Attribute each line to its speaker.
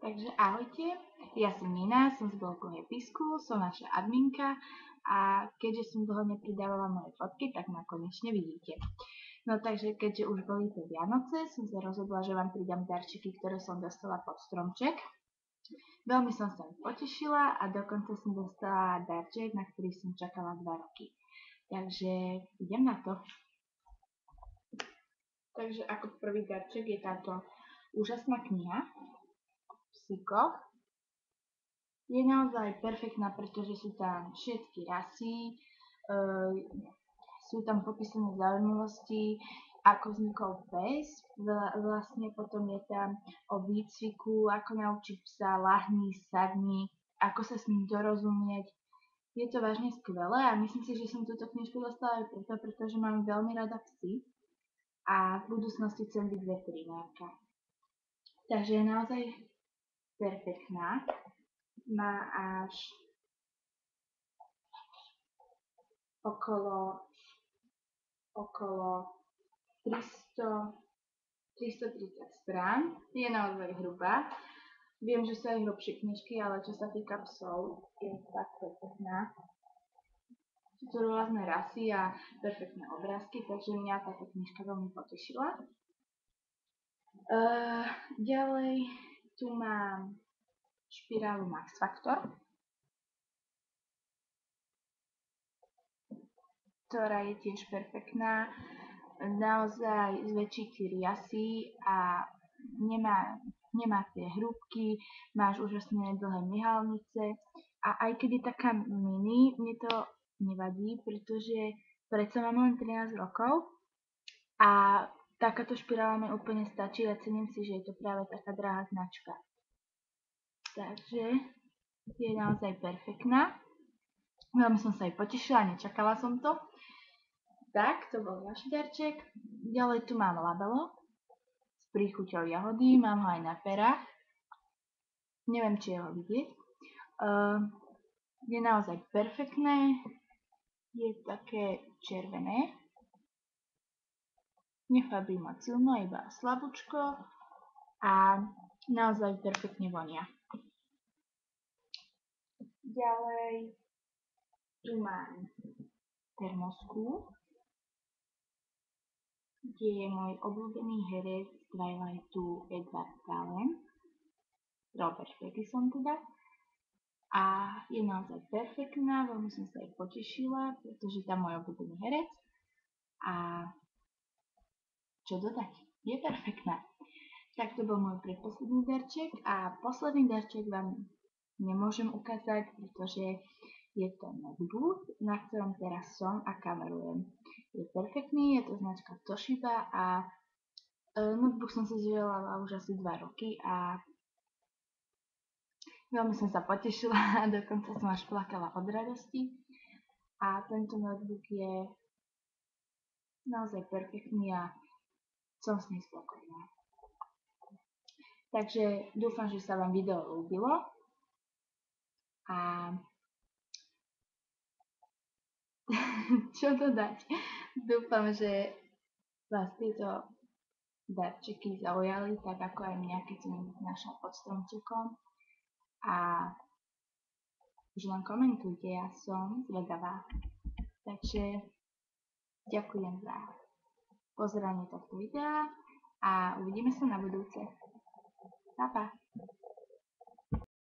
Speaker 1: Takže ahojte, ja som Nina, som z blogu Happy School, som naša adminka a keďže som dlho nepridávala moje fotky, tak ma konečne vidíte. No takže keďže už boli tie Vianoce, som sa rozhodla, že vám pridám darčeky, ktoré som dostala pod stromček. Veľmi som sa potešila a dokonca som dostala darček, na ktorý som čakala 2 roky. Takže idem na to. Takže ako prvý darček je táto úžasná kniha Psycho. Je naozaj perfektná, pretože sú tam všetky rasy, sú tam popísané zaujímavosti, ako vznikol pes, vlastne potom je tam o výcviku, ako naučiť psa lahni, sadni, ako sa s ním dorozumieť. Je to vážne skvelé a myslím si, že som túto knižku dostala aj preto, pretože mám veľmi rada psy a v budúcnosti chcem byť veterinárka. Takže je naozaj perfektná. Má až okolo 330 strán. Je naozaj hrubá. Viem, že sú aj hrubšie knižky, ale čo sa týka psov, je fakt perfektná. Sú to rôzne rasy a perfektné obrázky, takže mňa táto knižka veľmi potešila. Ďalej tu mám špirálu Max Factor, ktorá je tiež perfektná. Naozaj zväčší ti riasy a nemá tie hrúbky, máš úžasné dlhé myhalnice a aj keď je taká mini, mne to nevadí, pretože predsa mám len 13 rokov a takáto špirála mi úplne stačí a cením si, že je to práve taká drahá značka. Takže je naozaj perfektná. Veľmi som sa aj potešila, nečakala som to. Tak, to bol ďalší darček. Ďalej tu mám labelo s príchuťou jahody, mám ho aj na perách. Neviem, či je ho vidieť. Je naozaj perfektné. Je také červené. Nefarbí moc silno, iba slabúčko. A naozaj perfektne vonia. Ďalej tu mám termosku, kde je môj obľúbený herec z Twilightu Edward Cullen, Robert Pattinson teda. A je naozaj perfektná, veľmi som sa aj potešila, pretože tam môj obľúbený herec. A čo dodať? Je perfektná. Tak to bol môj predposledný darček a posledný darček vám nemôžem ukázať, pretože je to notebook, na ktorom teraz som a kamerujem. Je perfektný, je to značka Toshiba a notebook som si želala už asi 2 roky a veľmi som sa potešila a dokonca som až plakala od radosti. A tento notebook je naozaj perfektný a som s ním spokojná. Takže dúfam, že sa vám video ľúbilo a čo dodať? Dúfam, že vás tieto darčeky zaujali, tak ako aj mňa, keď som ich našla pod stromčekom. A už len komentujte, ja som zvedavá. Takže ďakujem za pozeranie tohto videa a uvidíme sa na budúce. Pa, pa.